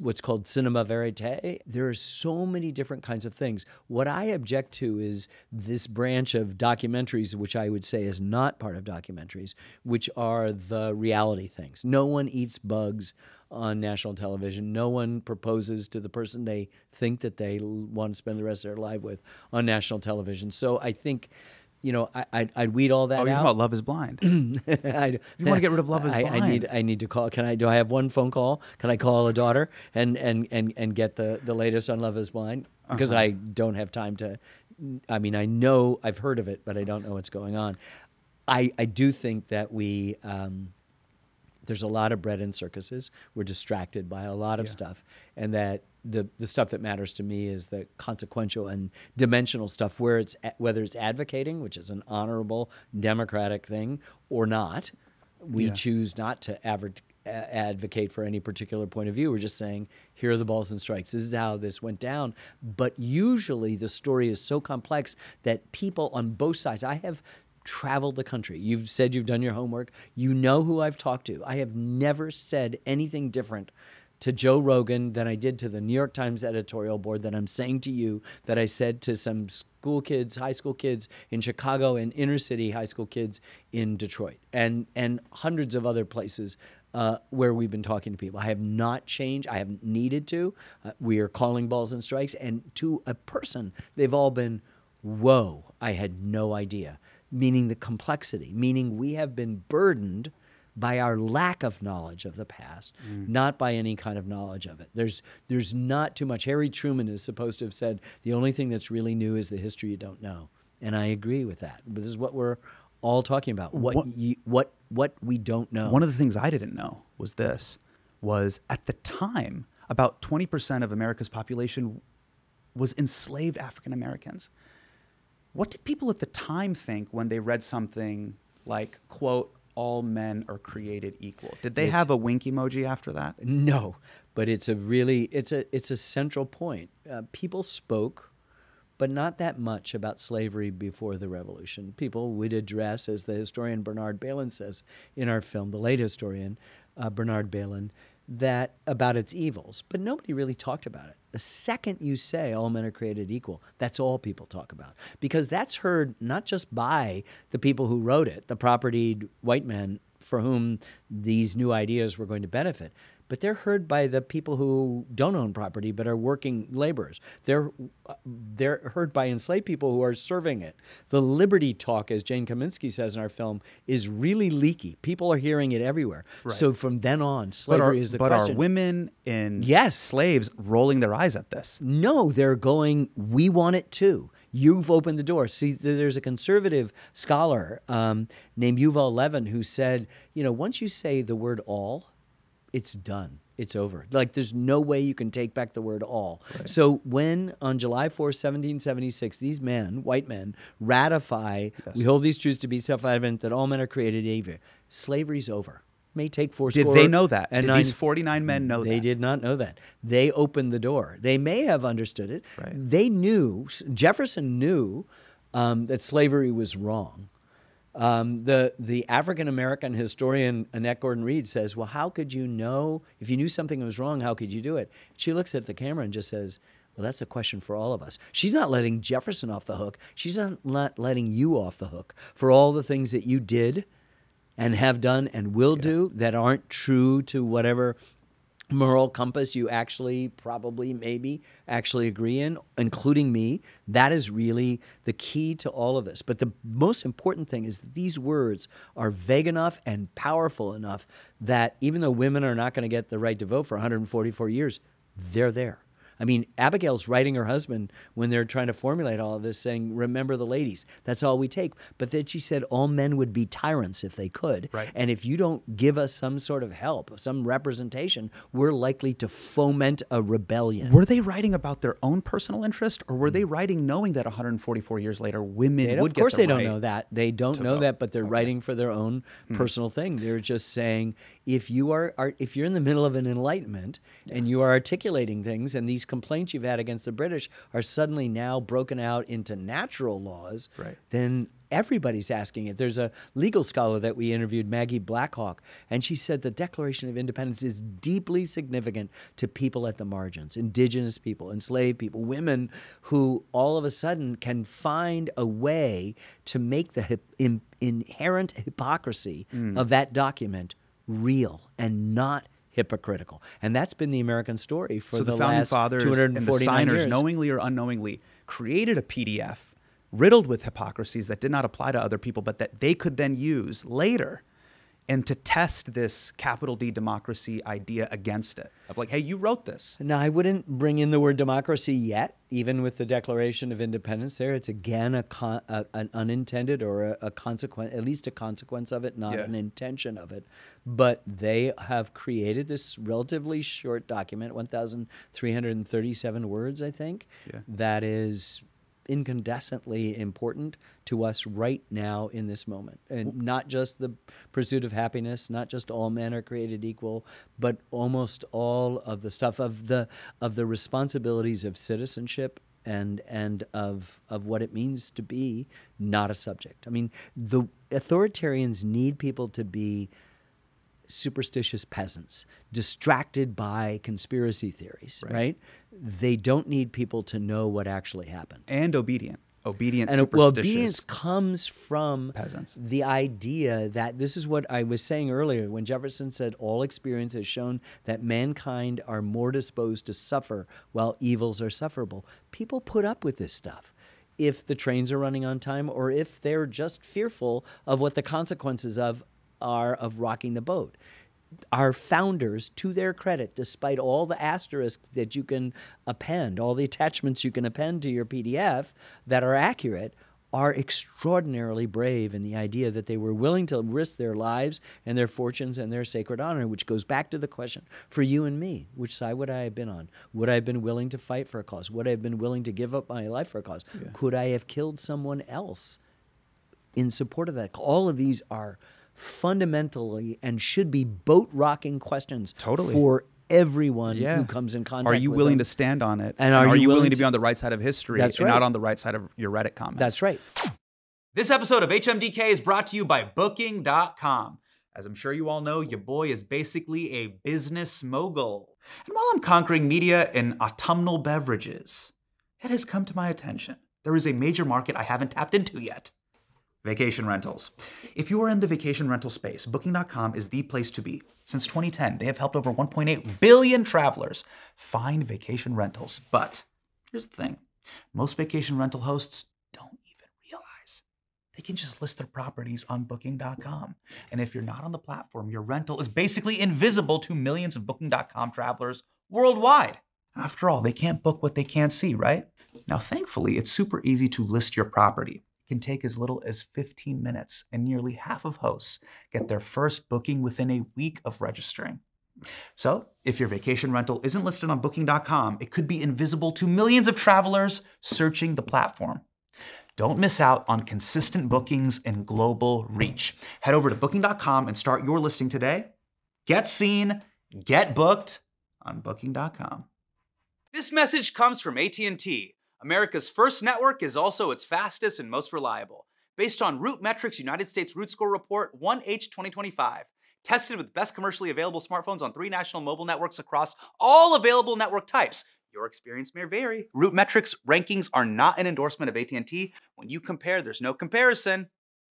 what's called cinema verite. There are so many different kinds of things. What I object to is this branch of documentaries, which I would say is not part of documentaries, which are the reality things. No one eats bugs on national television. No one proposes to the person they think that they want to spend the rest of their life with on national television. So I think, I'd weed all that out. Oh, you're talking about Love is Blind. You want to get rid of Love is Blind. I need to call. Do I have one phone call? Can I call a daughter and get the latest on Love is Blind? Because I don't have time to. I mean, I know I've heard of it, but I don't know what's going on. I do think that there's a lot of bread in circuses. We're distracted by a lot of stuff, and that the stuff that matters to me is the consequential and dimensional stuff, whether it's advocating, which is an honorable democratic thing, or not. We choose not to advocate for any particular point of view. We're just saying, here are the balls and strikes. This is how this went down. But usually the story is so complex that people on both sides, I have traveled the country. You've said you've done your homework. You know who I've talked to. I have never said anything different to Joe Rogan than I did to the New York Times editorial board, that I'm saying to you, that I said to some school kids, high school kids in Chicago, and inner city high school kids in Detroit, and hundreds of other places where we've been talking to people. I have not changed. I haven't needed to. We are calling balls and strikes. And to a person, they've all been, whoa, I had no idea. Meaning the complexity, meaning we have been burdened by our lack of knowledge of the past, not by any kind of knowledge of it. There's not too much. Harry Truman is supposed to have said, the only thing that's really new is the history you don't know. And I agree with that. But this is what we're all talking about, what we don't know. One of the things I didn't know was at the time, about 20% of America's population was enslaved African Americans. What did people at the time think when they read something like, quote, all men are created equal? Did they have a wink emoji after that? No, but it's a central point. People spoke, but not that much about slavery before the revolution. People would address, as the historian Bernard Bailyn says in our film, the late historian Bernard Bailyn, that about its evils, but nobody really talked about it. The second you say all men are created equal, that's all people talk about, because that's heard not just by the people who wrote it, the propertied white men for whom these new ideas were going to benefit, but they're heard by the people who don't own property but are working laborers. They're heard by enslaved people who are serving it. The liberty talk, as Jane Kaminsky says in our film, is really leaky. People are hearing it everywhere. Right. So from then on, slavery is the question. But are women and yes, slaves rolling their eyes at this? No, they're going, we want it too. You've opened the door. See, there's a conservative scholar named Yuval Levin who said, once you say the word all, it's done. It's over. Like, there's no way you can take back the word all. Right. So when, on July 4th, 1776, these men, white men, ratify, we hold these truths to be self-evident, that all men are created equal, slavery's over. May take Did they know that? Did these 49 men know that? They did not know that. They opened the door. They may have understood it. Right. They knew, Jefferson knew that slavery was wrong. The African-American historian Annette Gordon-Reed says, well, how could you know? If you knew something was wrong, how could you do it? She looks at the camera and just says, well, that's a question for all of us. She's not letting Jefferson off the hook. She's not letting you off the hook for all the things that you did and have done and will do that aren't true to whatever moral compass you actually actually agree in, including me. That is really the key to all of this. But the most important thing is that these words are vague enough and powerful enough that even though women are not going to get the right to vote for 144 years, they're there. I mean, Abigail's writing her husband when they're trying to formulate all of this, saying, remember the ladies. That's all we take. But then she said all men would be tyrants if they could. Right. And if you don't give us some sort of help, some representation, we're likely to foment a rebellion. Were they writing about their own personal interest, or were they writing knowing that 144 years later women would get the right? Of course they don't know that. They don't know vote. that, but they're writing for their own personal thing. They're just saying, if you're in the middle of an enlightenment and you are articulating things, and these complaints you've had against the British are suddenly now broken out into natural laws, then everybody's asking it. There's a legal scholar that we interviewed, Maggie Blackhawk, and she said the Declaration of Independence is deeply significant to people at the margins, indigenous people, enslaved people, women who all of a sudden can find a way to make the inherent hypocrisy of that document real and not hypocritical. And that's been the American story for the founding last fathers and the signers, years. knowingly or unknowingly, created a PDF riddled with hypocrisies that did not apply to other people, but that they could then use later and to test this capital D democracy idea against it. Of like, hey, you wrote this. Now, I wouldn't bring in the word democracy yet, even with the Declaration of Independence there. It's again an unintended or a consequence, at least a consequence of it, not an intention of it. But they have created this relatively short document, 1,337 words, I think, that is incandescently important to us right now in this moment. And not just the pursuit of happiness, not just all men are created equal, but almost all of the stuff of the responsibilities of citizenship and of what it means to be not a subject. I mean, the authoritarians need people to be superstitious peasants, distracted by conspiracy theories, right? They don't need people to know what actually happened. And obedient. Obedient, and superstitious. Obedience comes from peasants. The idea that, this is what I was saying earlier, when Jefferson said all experience has shown that mankind are more disposed to suffer while evils are sufferable. People put up with this stuff if the trains are running on time, or if they're just fearful of what the consequences are of rocking the boat. Our founders, to their credit, despite all the asterisks that you can append, all the attachments you can append to your PDF that are accurate, are extraordinarily brave in the idea that they were willing to risk their lives and their fortunes and their sacred honor, which goes back to the question, for you and me, which side would I have been on? Would I have been willing to fight for a cause? Would I have been willing to give up my life for a cause? Could I have killed someone else in support of that? All of these are fundamentally and should be boat-rocking questions for everyone who comes in contact with them. Are you willing to stand on it? And are you willing to be on the right side of history and not on the right side of your Reddit comments? That's right. This episode of HMDK is brought to you by Booking.com. As I'm sure you all know, your boy is basically a business mogul. And while I'm conquering media and autumnal beverages, it has come to my attention. There is a major market I haven't tapped into yet. Vacation rentals. If you are in the vacation rental space, Booking.com is the place to be. Since 2010, they have helped over 1.8 billion travelers find vacation rentals. But here's the thing. Most vacation rental hosts don't even realize they can just list their properties on Booking.com. And if you're not on the platform, your rental is basically invisible to millions of Booking.com travelers worldwide. After all, they can't book what they can't see, right? Now, thankfully, it's super easy to list your property. Can take as little as 15 minutes, and nearly half of hosts get their first booking within a week of registering. So, if your vacation rental isn't listed on Booking.com, it could be invisible to millions of travelers searching the platform. Don't miss out on consistent bookings and global reach. Head over to Booking.com and start your listing today. Get seen, get booked on Booking.com. This message comes from AT&T. America's first network is also its fastest and most reliable. Based on RootMetrics' United States Root Score Report 1H 2025. Tested with best commercially available smartphones on 3 national mobile networks across all available network types. Your experience may vary. RootMetrics rankings are not an endorsement of AT&T. When you compare, there's no comparison.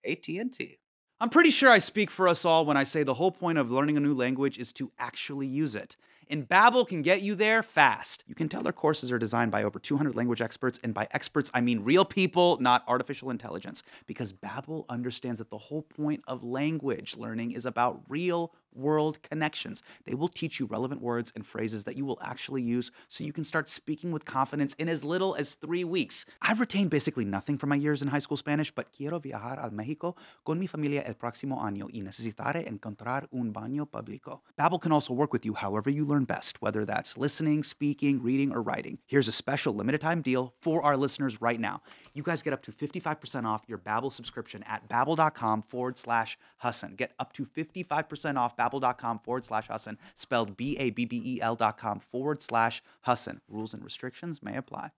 AT&T. I'm pretty sure I speak for us all when I say the whole point of learning a new language is to actually use it. And Babbel can get you there fast. You can tell their courses are designed by over 200 language experts, and by experts, I mean real people, not artificial intelligence. Because Babbel understands that the whole point of language learning is about real world connections. They will teach you relevant words and phrases that you will actually use so you can start speaking with confidence in as little as 3 weeks. I've retained basically nothing from my years in high school Spanish, but quiero viajar al México con mi familia el próximo año y necesitaré encontrar un baño público. Babbel can also work with you however you learn best, whether that's listening, speaking, reading, or writing. Here's a special limited time deal for our listeners right now. You guys get up to 55% off your Babbel subscription at babbel.com/Hasan. Get up to 55% off babbel.com/Hasan, spelled BABBEL.com/Hasan. Rules and restrictions may apply.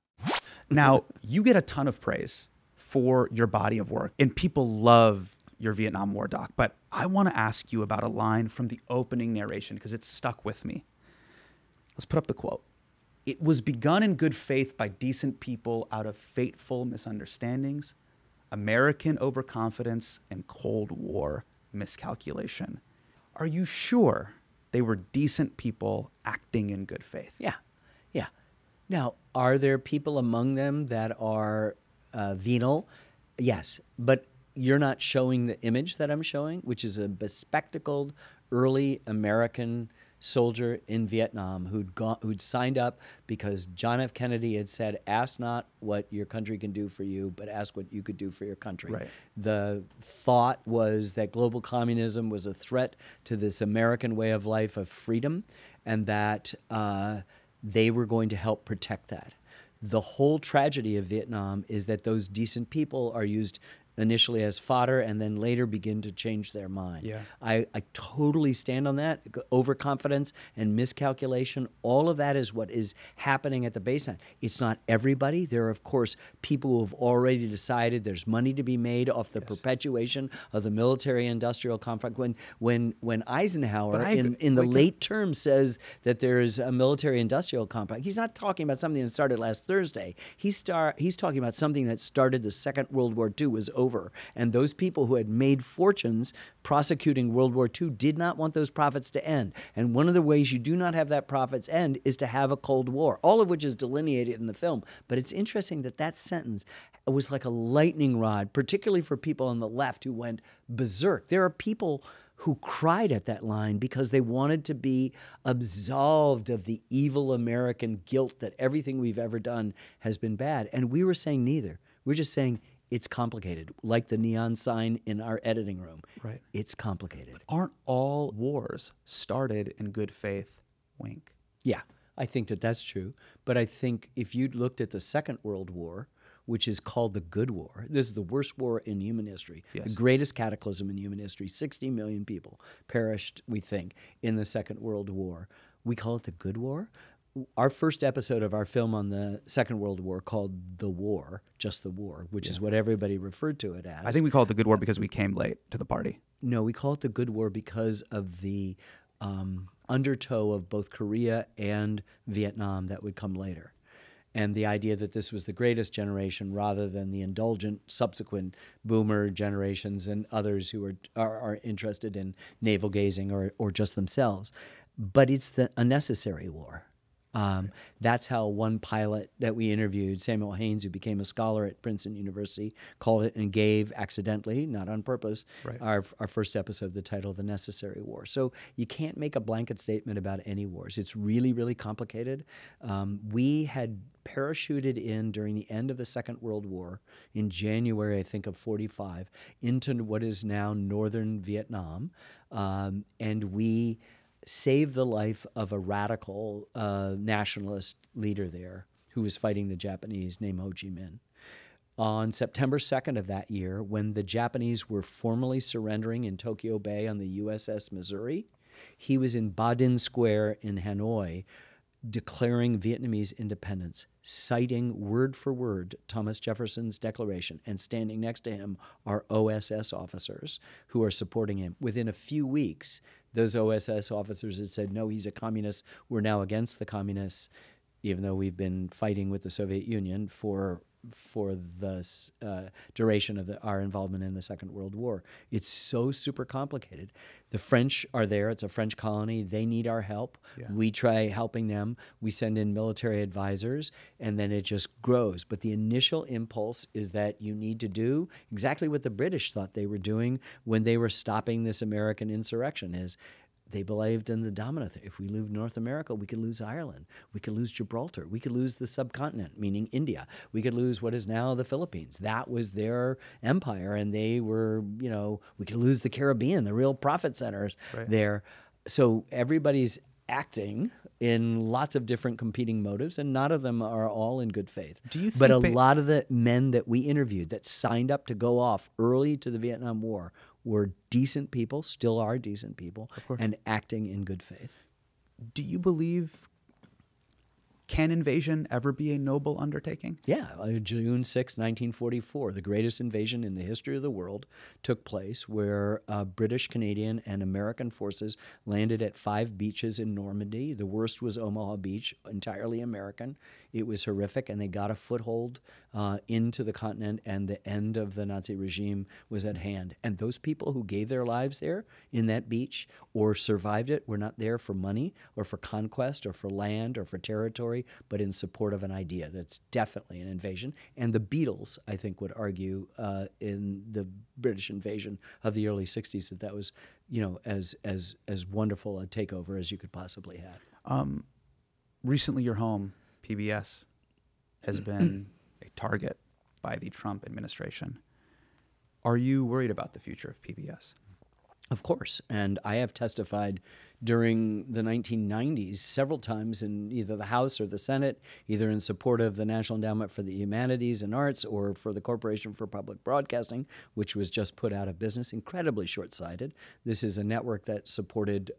Now, you get a ton of praise for your body of work, and people love your Vietnam War doc, but I want to ask you about a line from the opening narration because it's stuck with me. Let's put up the quote. It was begun in good faith by decent people out of fateful misunderstandings, American overconfidence, and Cold War miscalculation. Are you sure they were decent people acting in good faith? Yeah, yeah. Now, are there people among them that are venal? Yes, but you're not showing the image that I'm showing, which is a bespectacled early American soldier in Vietnam who'd signed up because John F. Kennedy had said, ask not what your country can do for you, but ask what you could do for your country. Right. The thought was that global communism was a threat to this American way of life of freedom, and that they were going to help protect that. The whole tragedy of Vietnam is that those decent people are used initially as fodder and then later begin to change their mind. Yeah. I totally stand on that. Overconfidence and miscalculation, all of that is what is happening at the baseline. It's not everybody. There are, of course, people who have already decided there's money to be made off the perpetuation of the military-industrial complex. When Eisenhower in the late term says that there's a military-industrial complex, he's not talking about something that started last Thursday. He's talking about something that started the Second World War II, was over. And those people who had made fortunes prosecuting World War II did not want those profits to end. And one of the ways you do not have that profits end is to have a Cold War, all of which is delineated in the film. But it's interesting that that sentence was like a lightning rod, particularly for people on the left who went berserk. There are people who cried at that line because they wanted to be absolved of the evil American guilt that everything we've ever done has been bad. And we were saying neither. We're just saying it's complicated, like the neon sign in our editing room. Right. It's complicated. Aren't all wars started in good faith? Wink. Yeah, I think that that's true. But I think if you'd looked at the Second World War, which is called the Good War, this is the worst war in human history, yes, the greatest cataclysm in human history. 60 million people perished, we think, in the Second World War. We call it the Good War. Our first episode of our film on the Second World War, called The War, just The War, which is what everybody referred to it as. I think we call it the Good War because we came late to the party. No, we call it the Good War because of the undertow of both Korea and Vietnam that would come later. And the idea that this was the greatest generation rather than the indulgent subsequent boomer generations and others who are interested in navel gazing or just themselves. But it's a necessary war. That's how one pilot that we interviewed, Samuel Haynes, who became a scholar at Princeton University, called it and gave accidentally, not on purpose, our first episode the title, The Necessary War. So you can't make a blanket statement about any wars. It's really, really complicated. We had parachuted in during the end of the Second World War in January, I think, of 1945, into what is now northern Vietnam, and we saved the life of a radical nationalist leader there who was fighting the Japanese named Ho Chi Minh. On September 2nd of that year, when the Japanese were formally surrendering in Tokyo Bay on the USS Missouri, he was in Ba Dinh Square in Hanoi declaring Vietnamese independence, citing word for word Thomas Jefferson's declaration, and standing next to him are OSS officers who are supporting him. Within a few weeks, those OSS officers had said, no, he's a communist. We're now against the communists, even though we've been fighting with the Soviet Union for the duration of our involvement in the Second World War. It's so super complicated. The French are there. It's a French colony. They need our help. Yeah. We try helping them. We send in military advisors, and then it just grows. But the initial impulse is that you need to do exactly what the British thought they were doing when they were stopping this American insurrection, is they believed in the dominant. If we lose North America, we could lose Ireland. We could lose Gibraltar. We could lose the subcontinent, meaning India. We could lose what is now the Philippines. That was their empire, and they were, you know, we could lose the Caribbean, the real profit centers there. So everybody's acting in lots of different competing motives, and none of them are all in good faith. Do you think but a lot of the men that we interviewed that signed up to go off early to the Vietnam War were decent people, still are decent people, and acting in good faith. Do you believe, can invasion ever be a noble undertaking? Yeah, June 6, 1944, the greatest invasion in the history of the world took place, where British, Canadian, and American forces landed at 5 beaches in Normandy. The worst was Omaha Beach, entirely American. It was horrific, and they got a foothold into the continent, and the end of the Nazi regime was at hand. And those people who gave their lives there in that beach or survived it were not there for money or for conquest or for land or for territory, but in support of an idea. That's definitely an invasion. And the Beatles, I think, would argue in the British invasion of the early 60s that that was, you know, as wonderful a takeover as you could possibly have. Recently, your home, PBS, has been a target by the Trump administration. Are you worried about the future of PBS? Of course. And I have testified during the 1990s several times in either the House or the Senate, either in support of the National Endowment for the Humanities and Arts or for the Corporation for Public Broadcasting, which was just put out of business, incredibly short-sighted. This is a network that supported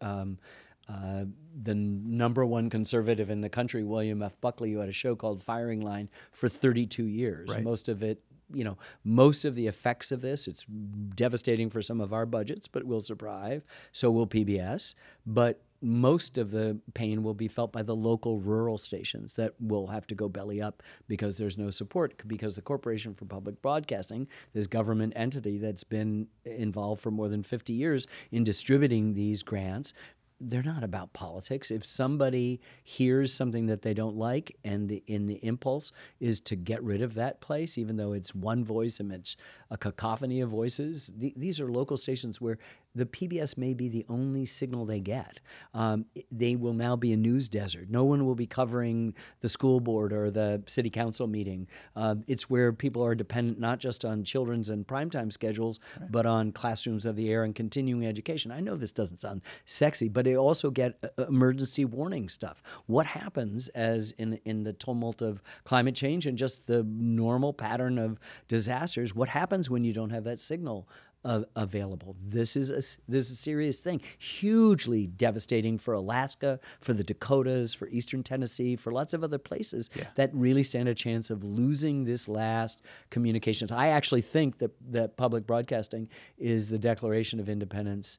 the number one conservative in the country, William F. Buckley, who had a show called Firing Line for 32 years. Right. Most of it, you know, most of the effects of this, it's devastating for some of our budgets, but we'll survive. So will PBS. But most of the pain will be felt by the local rural stations that will have to go belly up because there's no support, because the Corporation for Public Broadcasting, this government entity that's been involved for more than 50 years in distributing these grants, they're not about politics. If somebody hears something that they don't like and the impulse is to get rid of that place, even though it's one voice and it's a cacophony of voices, these are local stations where the PBS may be the only signal they get. They will now be a news desert. No one will be covering the school board or the city council meeting. It's where people are dependent not just on children's and primetime schedules, but on classrooms of the air and continuing education. I know this doesn't sound sexy, but they also get emergency warning stuff. What happens as in the tumult of climate change and just the normal pattern of disasters? What happens when you don't have that signal available? This is a serious thing, hugely devastating for Alaska, for the Dakotas, for Eastern Tennessee, for lots of other places that really stand a chance of losing this last communications. I actually think that public broadcasting is the Declaration of Independence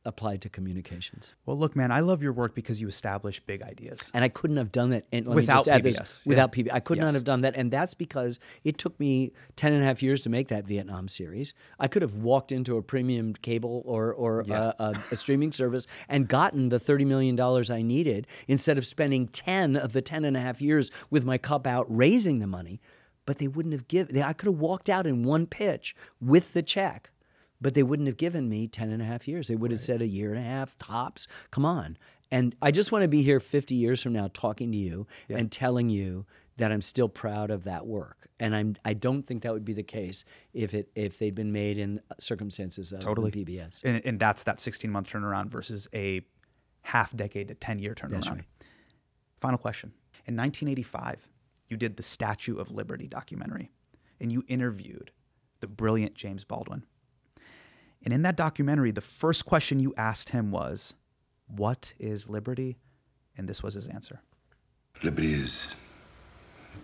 applied to communications. Well, look, man, I love your work because you establish big ideas. And I couldn't have done that. And without PBS. Without PBS. I could not have done that. And that's because it took me 10 and a half years to make that Vietnam series. I could have walked into a premium cable or a streaming service and gotten the $30 million I needed instead of spending 10 of the 10 and a half years with my cup out raising the money. But they wouldn't have given. I could have walked out in one pitch with the check. But they wouldn't have given me 10 and a half years. They would have said a year and a half, tops. Come on. And I just want to be here 50 years from now talking to you and telling you that I'm still proud of that work. And I don't think that would be the case if they'd been made in circumstances of PBS. And that's that 16-month turnaround versus a half-decade to 10-year turnaround. That's right. Final question. In 1985, you did the Statue of Liberty documentary, and you interviewed the brilliant James Baldwin. And in that documentary, the first question you asked him was, what is liberty? And this was his answer. Liberty is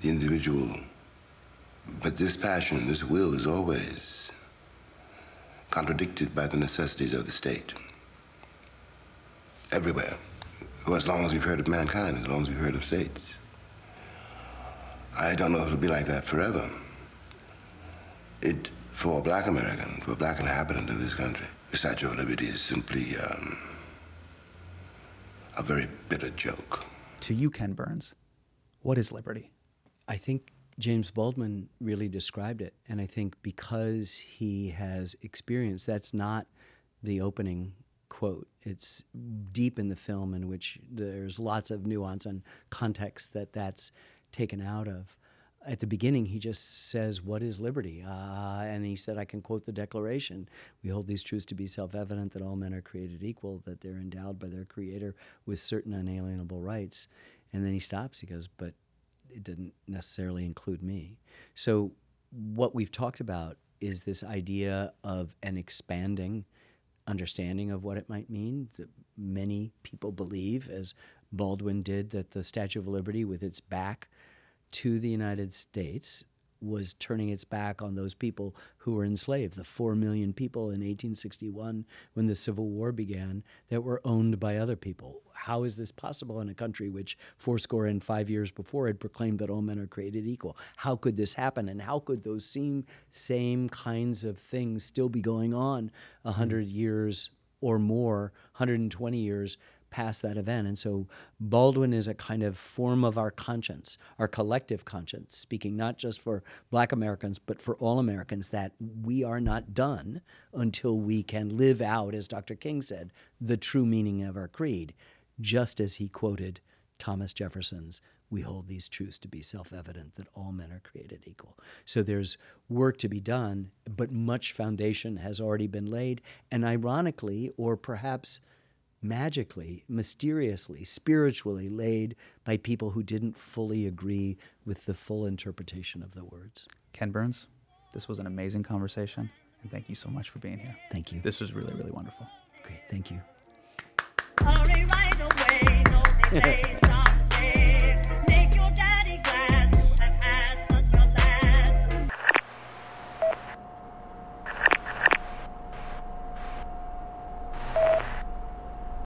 the individual, but this passion, this will is always contradicted by the necessities of the state. Everywhere. For as long as we've heard of mankind, as long as we've heard of states. I don't know if it'll be like that forever. For a black American, for a black inhabitant of this country, the Statue of Liberty is simply a very bitter joke. To you, Ken Burns, what is liberty? I think James Baldwin really described it. And I think because he has experienced, that's not the opening quote. It's deep in the film, in which there's lots of nuance and context that's taken out of. At the beginning, he just says, "What is liberty?" And he said, I can quote the Declaration. "We hold these truths to be self-evident, that all men are created equal, that they're endowed by their Creator with certain unalienable rights." And then he stops. He goes, "But it didn't necessarily include me." So what we've talked about is this idea of an expanding understanding of what it might mean. That many people believe, as Baldwin did, that the Statue of Liberty, with its back to the United States, was turning its back on those people who were enslaved, the 4 million people in 1861 when the Civil War began that were owned by other people. How is this possible in a country which 65 years before had proclaimed that all men are created equal? How could this happen? And how could those same kinds of things still be going on 100 years or more, 120 years past that event? And so Baldwin is a kind of form of our conscience, our collective conscience, speaking not just for Black Americans, but for all Americans, that we are not done until we can live out, as Dr. King said, the true meaning of our creed, just as he quoted Thomas Jefferson's, "We hold these truths to be self-evident, that all men are created equal." So there's work to be done, but much foundation has already been laid, and ironically, or perhaps magically, mysteriously, spiritually laid by people who didn't fully agree with the full interpretation of the words. Ken Burns, this was an amazing conversation, and thank you so much for being here. Thank you. This was really, really wonderful. Great, thank you. Hurry right away, no delay.